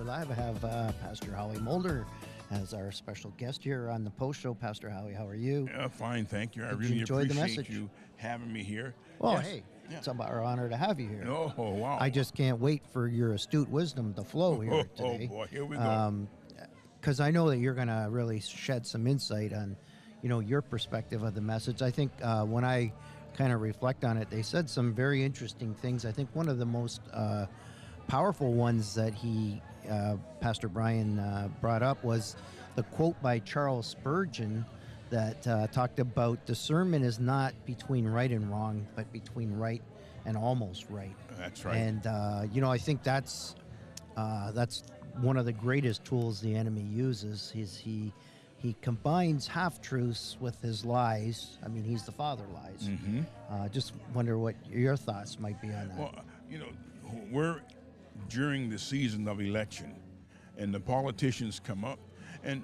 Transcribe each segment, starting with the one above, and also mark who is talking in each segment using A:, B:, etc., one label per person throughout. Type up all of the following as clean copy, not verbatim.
A: We're live. I have Pastor Howie Mulder as our special guest here on the post show. Pastor Howie, how are you?
B: Fine, thank you. I
A: Did you
B: really
A: enjoy the
B: appreciate
A: message?
B: you having me here.
A: Well,
B: Yes.
A: hey,
B: Yeah.
A: it's our honor to have you here.
B: Oh, wow.
A: I just can't wait for your astute wisdom to flow here
B: Oh,
A: today.
B: boy, here we go.
A: Because I know that you're going to really shed some insight on, your perspective of the message. I think when I kind of reflect on it, they said some very interesting things. I think one of the most powerful ones that Pastor Brian brought up was the quote by Charles Spurgeon that talked about discernment is not between right and wrong, but between right and almost right.
B: That's right.
A: And I think that's one of the greatest tools the enemy uses. He combines half-truths with his lies. I mean, he's the father of lies.
B: Mm-hmm.
A: Just wonder what your thoughts might be on that.
B: Well, we're during the season of election, and the politicians come up, and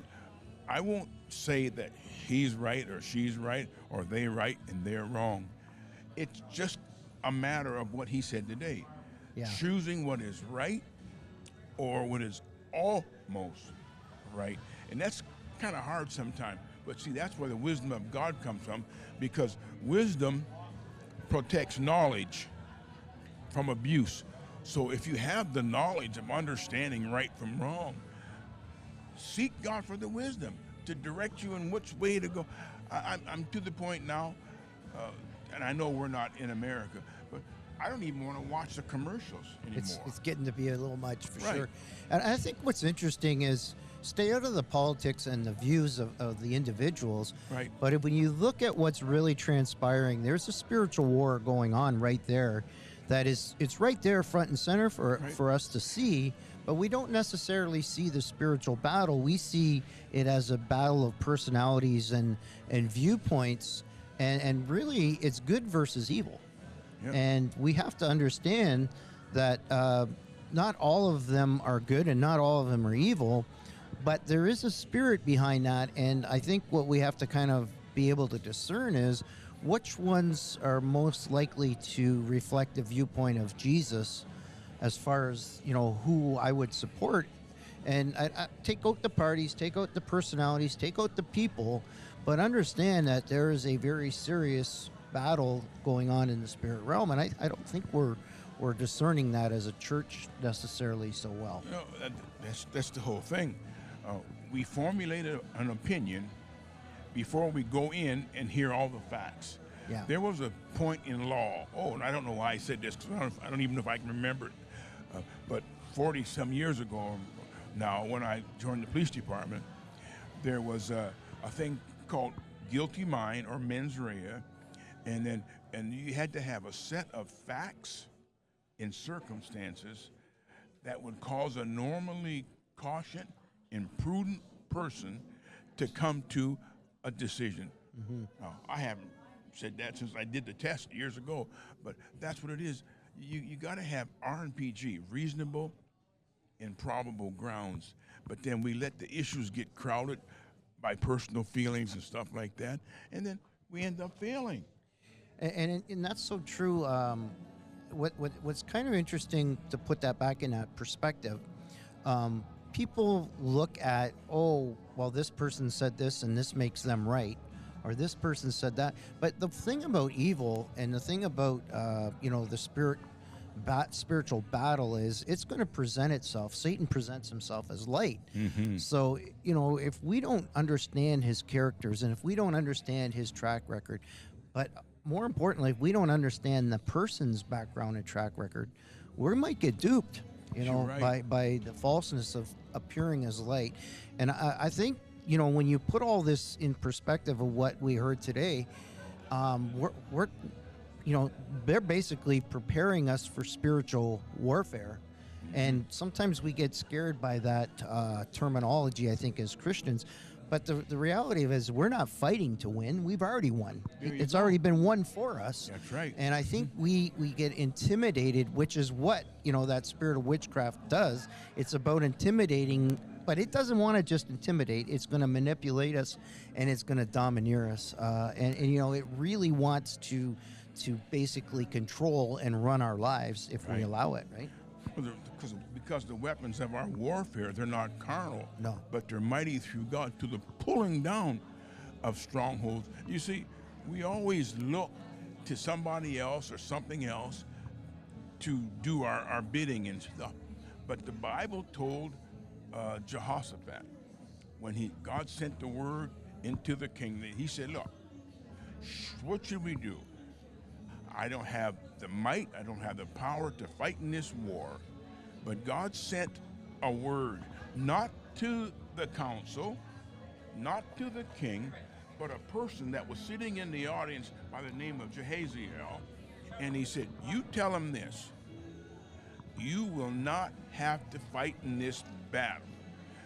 B: I won't say that he's right or she's right or they're right and they're wrong. It's just a matter of what he said today.
A: Yeah.
B: Choosing what is right or what is almost right. And that's kind of hard sometimes. But see, that's where the wisdom of God comes from, because wisdom protects knowledge from abuse. So if you have the knowledge of understanding right from wrong, seek God for the wisdom to direct you in which way to go. I'm to the point now, and I know we're not in America, but I don't even want to watch the commercials anymore.
A: It's getting to be a little much for
B: Right.
A: sure. And I think what's interesting is stay out of the politics and the views of the individuals.
B: Right.
A: But when you look at what's really transpiring, there's a spiritual war going on right there. It's right there front and center for us to see, but we don't necessarily see the spiritual battle. We see it as a battle of personalities and viewpoints, and really it's good versus evil.
B: Yeah.
A: And we have to understand that not all of them are good and not all of them are evil, but there is a spirit behind that. And I think what we have to kind of be able to discern is which ones are most likely to reflect the viewpoint of Jesus as far as, who I would support. And I take out the parties, take out the personalities, take out the people, but understand that there is a very serious battle going on in the spirit realm. And I don't think we're discerning that as a church necessarily so well.
B: That's the whole thing. We formulated an opinion before we go in and hear all the facts.
A: Yeah.
B: There was a point in law. Oh, and I don't know why I said this, because I don't even know if I can remember it. But 40-some years ago now, when I joined the police department, there was a thing called guilty mind or mens rea, and you had to have a set of facts and circumstances that would cause a normally cautious and prudent person to come to a decision.
A: Mm-hmm.
B: I haven't said that since I did the test years ago, but that's what it is. You got to have RNPG, reasonable and probable grounds, but then we let the issues get crowded by personal feelings and stuff like that, and then we end up failing.
A: And that's so true. What's kind of interesting to put that back in that perspective, people look at, this person said this and this makes them right, or this person said that. But the thing about evil and the thing about the spiritual battle is it's going to present itself. Satan presents himself as light.
B: Mm-hmm.
A: So if we don't understand his characters and if we don't understand his track record, but more importantly, if we don't understand the person's background and track record, we might get duped,
B: right.
A: by the falseness of appearing as light. And I think, when you put all this in perspective of what we heard today, we're they're basically preparing us for spiritual warfare. And sometimes we get scared by that terminology, I think, as Christians. But the reality of it is we're not fighting to win. We've already won. It's already been won for us.
B: That's right.
A: And I think we get intimidated, which is what, that spirit of witchcraft does. It's about intimidating, but it doesn't want to just intimidate. It's going to manipulate us, and it's going to domineer us. And it really wants to basically control and run our lives if we allow it, right?
B: because the weapons of our warfare, they're not carnal,
A: No.
B: but they're mighty through God to the pulling down of strongholds. You see, we always look to somebody else or something else to do our bidding and stuff. But the Bible told Jehoshaphat, when God sent the word into the kingdom, he said, look, what should we do? I don't have the might, I don't have the power to fight in this war. But God sent a word, not to the council, not to the king, but a person that was sitting in the audience by the name of Jehaziel. And he said, you tell him this, you will not have to fight in this battle,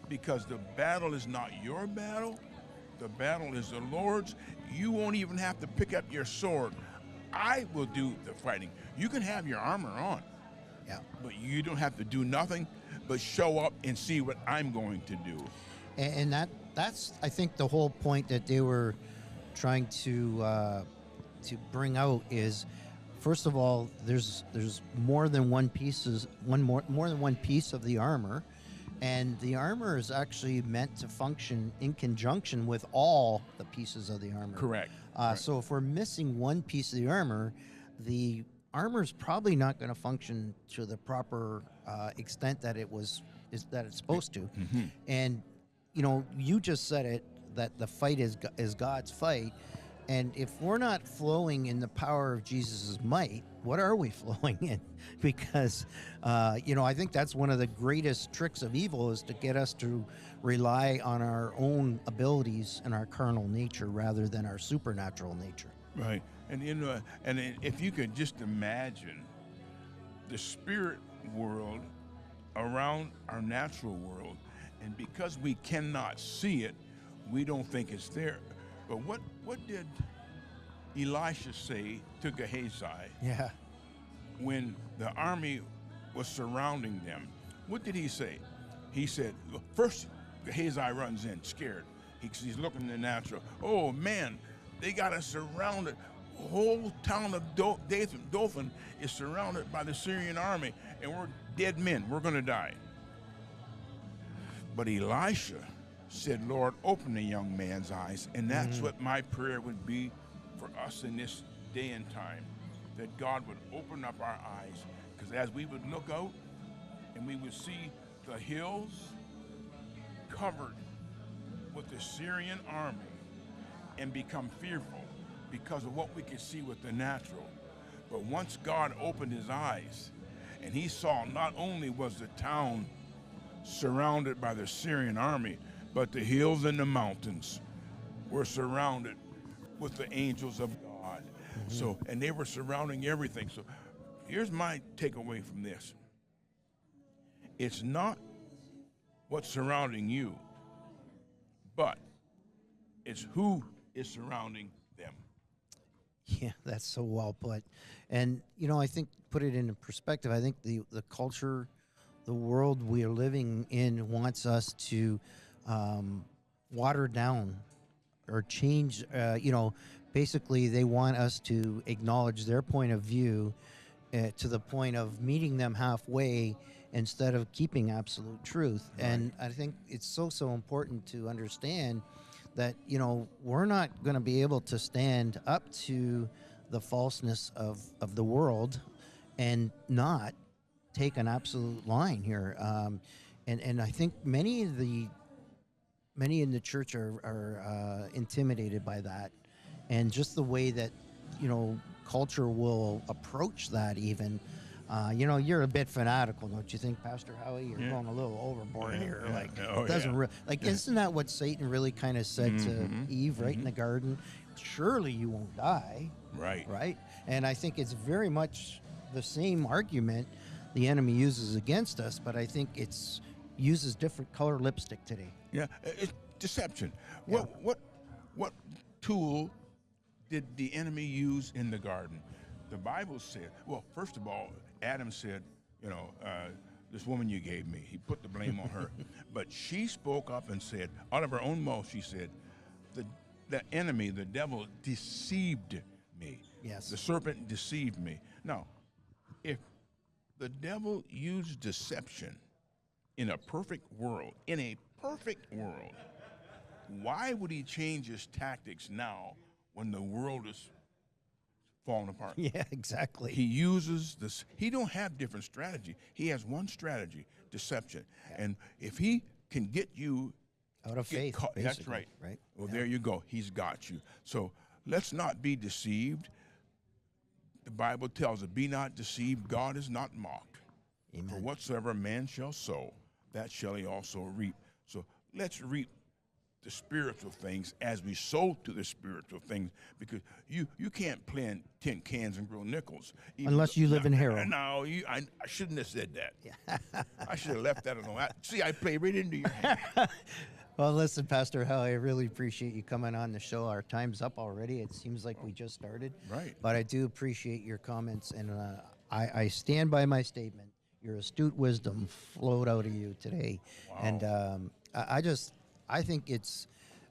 B: because the battle is not your battle, the battle is the Lord's. You won't even have to pick up your sword. I will do the fighting. You can have your armor on,
A: Yeah.
B: but you don't have to do nothing but show up and see what I'm going to do.
A: And that's I think the whole point that they were trying to bring out is, first of all, there's more than one more than one piece of the armor, and the armor is actually meant to function in conjunction with all the pieces of the armor.
B: Correct.
A: So if we're missing one piece of the armor is probably not going to function to the proper extent that it's supposed to.
B: Mm-hmm.
A: And you just said it, that the fight is God's fight. And if we're not flowing in the power of Jesus' might, what are we flowing in? Because, I think that's one of the greatest tricks of evil, is to get us to rely on our own abilities and our carnal nature rather than our supernatural nature.
B: Right. And if you could just imagine the spirit world around our natural world, and because we cannot see it, we don't think it's there. But what did Elisha say to Gehazi
A: Yeah.
B: when the army was surrounding them? What did he say? He said, first Gehazi runs in scared. He's looking in the natural. Oh man, they got us surrounded. The whole town of Dothan is surrounded by the Syrian army, and we're dead men. We're going to die. But Elisha said, Lord, open the young man's eyes. And that's what my prayer would be for us in this day and time, that God would open up our eyes. Because as we would look out and we would see the hills covered with the Syrian army and become fearful because of what we could see with the natural. But once God opened his eyes and he saw not only was the town surrounded by the Syrian army, but the hills and the mountains were surrounded with the angels of God. Mm-hmm. So, and they were surrounding everything. So here's my takeaway from this. It's not what's surrounding you, but it's who is surrounding them.
A: Yeah, that's so well put. And, I think, put it into perspective, I think the culture, the world we are living in wants us to water down or change, basically they want us to acknowledge their point of view to the point of meeting them halfway instead of keeping absolute truth. Right. And I think it's so important to understand that, we're not going to be able to stand up to the falseness of the world and not take an absolute line here. And I think many in the church are intimidated by that, and just the way that culture will approach that. Even you're a bit fanatical, don't you think, Pastor Howie? You're going a little overboard here.
B: Yeah.
A: Like, doesn't isn't that what Satan really kind of said to Eve right in the garden? Surely you won't die. Right. And I think it's very much the same argument the enemy uses against us, but I think it's uses different color lipstick today.
B: Yeah, it's deception.
A: Yeah.
B: What tool did the enemy use in the garden? The Bible said, well, first of all, Adam said, this woman you gave me, he put the blame on her. But she spoke up and said, out of her own mouth, she said, the enemy, the devil, deceived me.
A: Yes.
B: The serpent deceived me. Now, if the devil used deception in a perfect world, why would he change his tactics now when the world is falling apart?
A: Yeah, exactly.
B: He uses this. He don't have different strategy. He has one strategy: deception. And if he can get you
A: out of faith,
B: that's right.
A: Right.
B: Well, there you go. He's got you. So let's not be deceived. The Bible tells us, "Be not deceived. God is not mocked.
A: Amen.
B: For whatsoever man shall sow, that shall he also reap." So let's reap the spiritual things as we sow to the spiritual things, because you can't plant 10 cans and grow nickels.
A: Unless you live in Harrow.
B: No, I shouldn't have said that. Yeah. I should have left that alone. See, I play right into your hand.
A: Well, listen, Pastor Howie, I really appreciate you coming on the show. Our time's up already. It seems like we just started.
B: Right.
A: But I do appreciate your comments, and I stand by my statement. Your astute wisdom flowed out of you today.
B: Wow.
A: And I think it's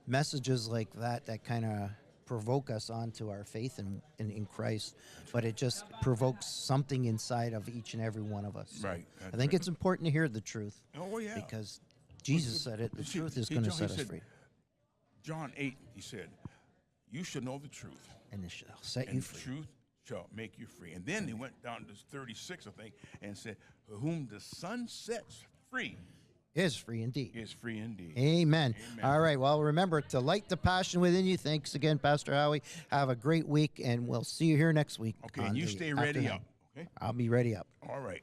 A: messages like that kind of provoke us onto our faith in Christ, but it just provokes something inside of each and every one of us.
B: Right.
A: I think it's important to hear the truth.
B: Oh, yeah.
A: Because Jesus said it, the truth is going to set us free.
B: John 8, he said, "You shall know the truth,
A: And it shall set
B: and
A: you
B: the
A: free.
B: truth shall make you free." And then he went down to 36, I think, and said, "Whom the Son sets free
A: Is free indeed.
B: is free indeed."
A: Amen.
B: Amen.
A: All right. Well, remember to light the passion within you. Thanks again, Pastor Howie. Have a great week, and we'll see you here next week.
B: Okay, and you stay ready up. Okay?
A: I'll be ready up.
B: All right.